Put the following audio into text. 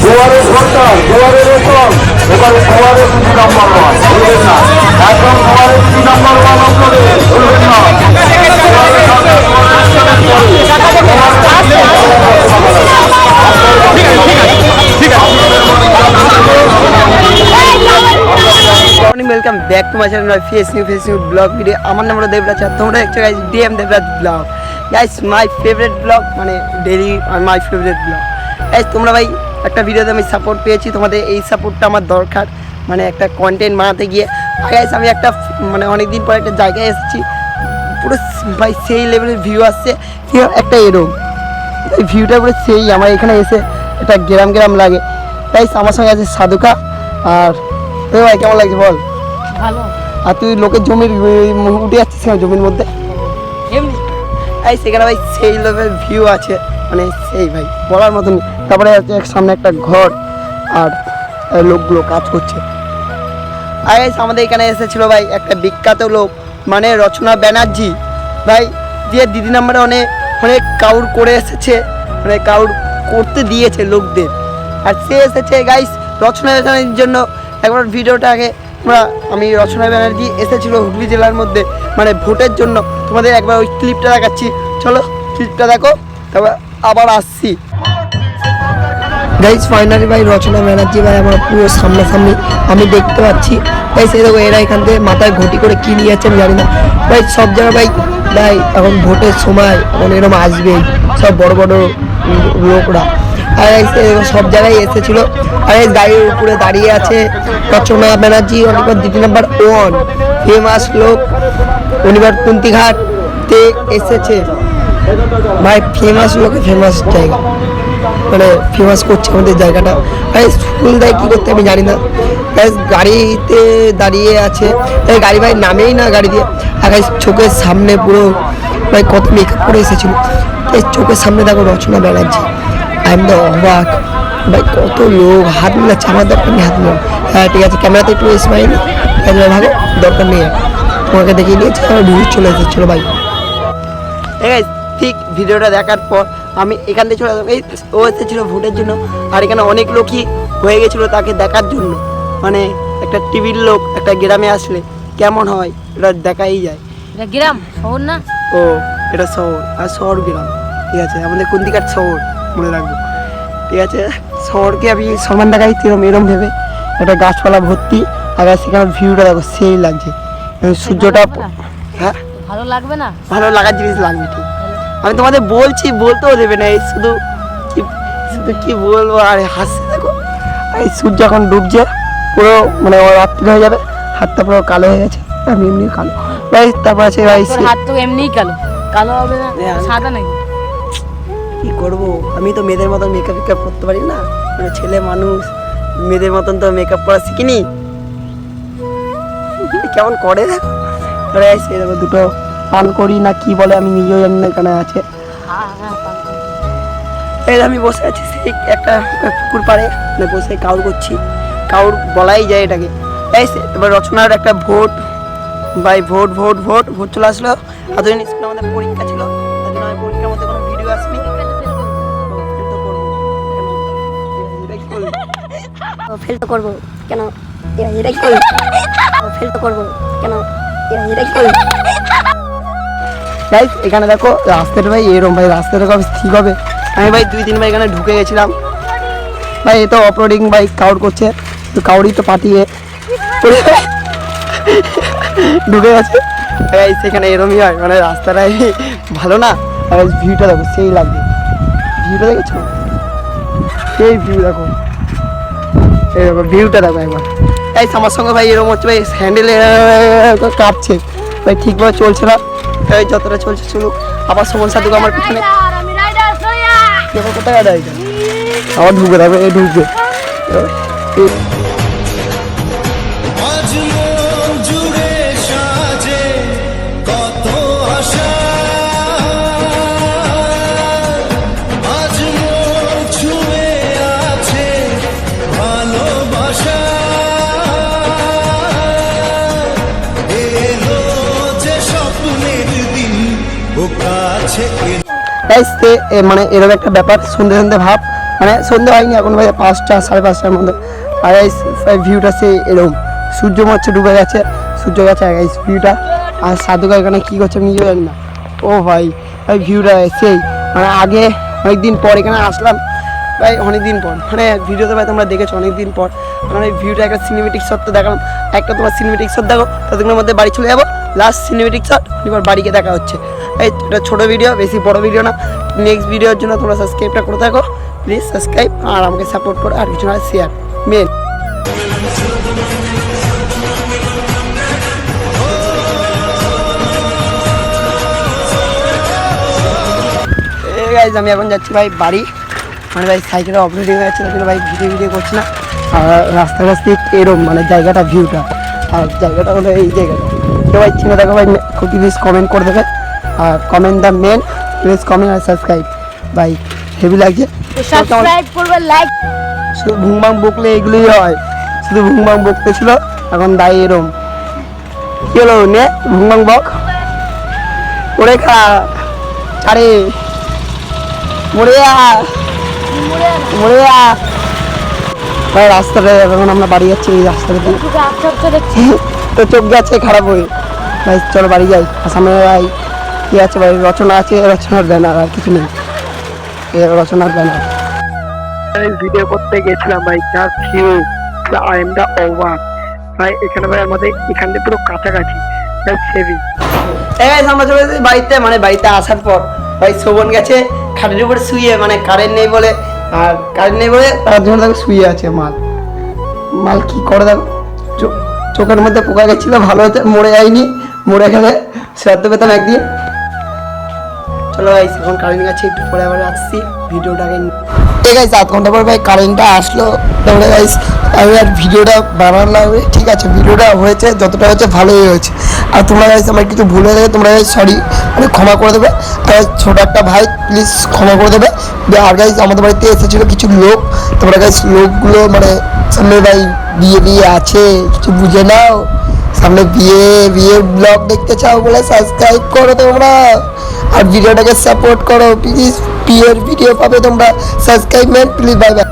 জোয়ারের সরকার, জোয়ারের রেশন, এবারে জোয়ারের 2 নম্বর ওয়ান, ভুলবেন না। একদম জোয়ারের 2 নম্বর ওয়ান অঞ্চলে ভুলবেন না। Welcome back to my channel ফেসনিউ ব্লগ ভিডিও। আমার নাম হলো দেবরাজ, তোমরা দেখছো guys DM Debraj vlog. Guys my favourite vlog, মানে daily my favourite vlog. Guys তোমরা ভাই একটা ভিডিওতে আমি সাপোর্ট পেয়েছি, তোমাদের এই সাপোর্টটা আমার দরকার, মানে একটা কন্টেন্ট বানাতে গিয়ে। গাইস আমি একটা মানে অনেকদিন পর একটা জায়গায় এসেছি, পুরো ভাই সেই লেভেলের ভিউ আসছে, একটা এরকম এই ভিউটা পুরো সেই। আমার এখানে এসে একটা গ্রাম লাগে। গাইস আমার সঙ্গে আছে সাধুকা। আর ভাই কেমন লাগছে বল? ভালো। আর তুই লোকের জমির উঠে যাচ্ছিস জমির মধ্যে, এই সেখানে ভাই সেই লেভেল ভিউ আছে, মানে সেই ভাই বলার মতন। তারপরে সামনে একটা ঘর আর লোকগুলো কাজ করছে। আর আমাদের এখানে এসেছিল ভাই একটা বিখ্যাত লোক, মানে রচনা ব্যানার্জি ভাই, যে দিদি নাম্বারে অনেক কাউর করে এসেছে, মানে কাউর করতে দিয়েছে লোকদের। আর সে এসেছে গাইস রচনা ব্যানার্জির জন্য। একবার ভিডিওটা আগে আমি রচনা ব্যানার্জি এসেছিল হুগলি জেলার মধ্যে, মানে ভোটের জন্য। তোমাদের একবার ওই ক্লিপটা দেখাচ্ছি, চলো ক্লিপটা দেখো, তারপর আবার আসছি। গাইস ফাইনালি ভাই রচনা ব্যানার্জি ভাই আমার পুরো সামনাসামনি আমি দেখতে পাচ্ছি। ভাই সেই দেখো এরা এখান থেকে মাথায় ঘটি করে কি নিয়ে যাচ্ছে আমি জানি না। ভাই সব জায়গায় ভাই এখন ভোটের সময় এখন এরকম আসবেই সব বড় বড় লোকরা। আর সব জায়গায় এসেছিল। আর এই গাড়ির উপরে দাঁড়িয়ে আছে রচনা ব্যানার্জি, অনেকবার দিদি নাম্বার 1 ফেমাস লোক, অনিবার কুন্তিঘাটতে এসেছে ভাই। ফেমাস লোক, ফেমাস জায়গা, মানে ফেমাস করছে আমাদের জায়গাটা। ভাই স্কুল দেয় কী করতে আমি জানি না। গাড়িতে দাঁড়িয়ে আছে, গাড়ি ভাই নামেই না গাড়ি দিয়ে। আর চোখের সামনে পুরো ভাই কত মেকআপ করে এসেছিল, চোখের সামনে দেখো রচনা ব্যানার্জি। আই এম দ্য অবাক ভাই, কত লোক হাত মিলাচ্ছে, আমার দরকার নেই হাত মিলানো। হ্যাঁ ঠিক আছে, ক্যামেরাতে একটু স্মাইল ভালো, দরকার নেই, তোমাকে দেখিয়ে নিয়েছে আমার ভিডিও চলে এসেছিলো ভাই। ঠিক ভিডিওটা দেখার পর আমি এখান থেকে চলে আসলাম। এই ও এসেছিলো ভোটের জন্য, আর এখানে অনেক লোকই হয়ে গেছিলো তাকে দেখার জন্য। মানে একটা টিভির লোক একটা গ্রামে আসলে কেমন হয় এটা দেখাই যায়। এটা গ্রাম, শহর না? ও এটা শহর, আর শহর গ্রাম, ঠিক আছে আমাদের কুন্তিঘাট শহর মনে রাখবো, ঠিক আছে। শহরকে আমি সমান দেখাই এরম ভেবে, একটা গাছপালা ভর্তি। আর সেখানে ভিউটা দেখো সেই লাগছে, সূর্যটা। হ্যাঁ ভালো লাগবে না? ভালো লাগার জিনিস লাগবে, ঠিক। আমি তোমাদের বলছি, বলতেও দেবে না, এই শুধু কি বলবো। আর হাসছে দেখো, এই সূর্য এখন ডুবছে পুরো, মানে রাত্রি হয়ে যাবে, হাতটা পুরো কালো হয়ে গেছে, আমি এমনি কালো ভাই। তারপর আছে ভাই হাত তো এমনিই কালো হবে না, সাদা নাকি? কি করবো, আমি তো মেয়েদের মতন মেকআপ করতে পারি না, মানে ছেলে মানুষ, মেয়েদের মতন তো মেকআপ করা শিখিনি। কেমন করে দেখো, দেখো দুটো পান করি না কি বলে আমি নিজেও জানি না, এখানে আছে। এই আমি বসে আছি সেই একটা পুকুর পাড়ে, বসে কাউর করছি, কাউর বলাই যায় এটাকে। এই এবার রচনার একটা ভোট ভাই, ভোট চলে আসলো। এতদিন স্কুলে আমাদের পরীক্ষা ছিল, তার জন্য আমি পরীক্ষার মধ্যে কোনো ভিডিও আসেনি। ফেল তো করবো কেন, এটা কি করবো, ফেল তো করবো কেন, এটা কি করবো। গাইস এখানে দেখো রাস্তাটা ভাই এরকম, ভাই রাস্তাটা কবে ঠিক হবে। আমি ভাই 2-3 বার এখানে ঢুকে গেছিলাম ভাই। এ তো অপলোডিং ভাই কাউর করছে, তো কাউরই তো পাঠিয়ে ঢুকে গেছে। সেখানে এরমই হয়, মানে রাস্তাটাই ভালো না। আর ভিউটা দেখো সেই লাগবে, ভিউটা দেখেছো, সেই ভিউ দেখো, ভিউটা দেখো একবার। এই আমার সঙ্গে ভাই এরকম হচ্ছে ভাই, হ্যান্ডেল কাঁপছে ভাই, ঠিকভাবে চলছে না। এই যতটা চলছে চলুক, আবার সমন সাধুকে আমার পিছনে কোথায় আবার ঢুকবে, তারপরে এই ঢুকবে। গাইস মানে এরকম একটা ব্যাপার, সন্ধ্যে সন্ধ্যে ভাব, মানে সন্ধ্যে হয়নি এখন ভাই 5টা 5:30টার মতো। আর গাইস ভিউটা সেই এরকম, সূর্য মাত্র ডুবে গেছে, সূর্য গেছে গাইস ভিউটা। আর সাধুকা এখানে কী করছে আমি নিজেও জানি না। ও ভাই ভাই ভিউটা সেই মানে আগে অনেকদিন পর এখানে আসলাম ভাই, অনেকদিন পর, মানে ভিডিওতে ভাই তোমরা দেখেছো অনেকদিন পর। মানে ভিউটা একটা সিনেমেটিক শট তো দেখালাম, একটা তোমার সিনেমেটিক শট দেখো, ততক্ষণের মধ্যে বাড়ি চলে যাবো, লাস্ট সিনেমেটিক শট, এবার বাড়িকে দেখা হচ্ছে। এই এটা ছোটো ভিডিও, বেশি বড় ভিডিও না। নেক্সট ভিডিওর জন্য তোমরা সাবস্ক্রাইবটা করে থাকো প্লিজ, সাবস্ক্রাইব আর আমাকে সাপোর্ট করো, আর কিছু না শেয়ার মেন। গাইজ আমি এখন যাচ্ছি ভাই বাড়ি, মানে ভাই সাইকেলে অপারেটিং হয়ে যাচ্ছে, কিন্তু ভাই ভিডিও করছি না। আর রাস্তা রাস্তা এরম মানে জায়গাটা ভিউটা, আর জায়গাটা হলো এই জায়গাটা। কেউ ভাই চিনে দেখো ভাই প্লিজ কমেন্ট করে দেবে, আর comment the men, please comment আর সাবস্ক্রাইব ভাই, হেভি লাগছে। সাবস্ক্রাইব করবে, লাইক। শুধু ভুংবাং বকলে এগুলোই হয়, শুধু ভুংবাং বকতে ছিল, এখন দায় এরম। কি হলো নে ভুংবাং বক ওরে খা, আরে মরে ভাই রাস্তাটা এখন আমরা বাড়ি যাচ্ছি, এই রাস্তাটা দিয়ে আচ্ছা আচ্ছা দেখছি। তো চোখ গেছে খারাপ হয়ে। ভাই চলো বাড়ি যাই। আর সামনে ভাই কি আছে ভাই, রচনা আছে, রচনার ব্যানার, আর কিছু নেই, রচনার ব্যানার। ভিডিও করতে গেছিলাম ভাই, just view I am the over ভাই। এখানে ভাই আমাদের এখান থেকে পুরো কাছাকাছি, সেভিং। আমরা চলে এসেছি বাড়িতে, মানে বাড়িতে আসার পর ভাই শোভন গেছে খাটের উপরে শুয়ে, মানে কারেন্ট নেই বলে, আর কারেন্ট নেই বলে তার জন্য দেখো শুয়ে আছে। মাল কি করে দেখো, চোখের মধ্যে পোকা গেছিল, ভালো হচ্ছে মরে যায়নি, মরে গেলে শ্রাদ্ধ পেতাম একদিন। চলো ভাই এখন কারেন্ট গেছে, একটু পরে আবার আসছি ভিডিওটাকে। ঠিক আছে 7 ঘন্টা পর ভাই কারেন্টটা আসলো, তারপরে গাইস আমি আর ভিডিওটা বানালাম। ঠিক আছে ভিডিওটা হয়েছে, যতটা হয়েছে ভালোই হয়েছে। আর তোমরা গাইস আমার কিছু ভুল হয়ে গেলে তোমরা সরি মানে ক্ষমা করে দেবে, আর ছোটো একটা ভাই প্লিজ ক্ষমা করে দেবে। আর গাইস আমাদের বাড়িতে এসেছিলো কিছু লোক, তোমরা গাইস লোকগুলো মানে সামনে ভাই বিয়ে আছে, কিছু বুঝে নাও, সামনে বিয়ে ব্লগ দেখতে চাও বলে সাবস্ক্রাইব করো তোমরা, আর ভিডিওটাকে সাপোর্ট করো প্লিজ। বিয়ের ভিডিও পাবে তোমরা, সাবস্ক্রাইব প্লিজ, বাই বাই।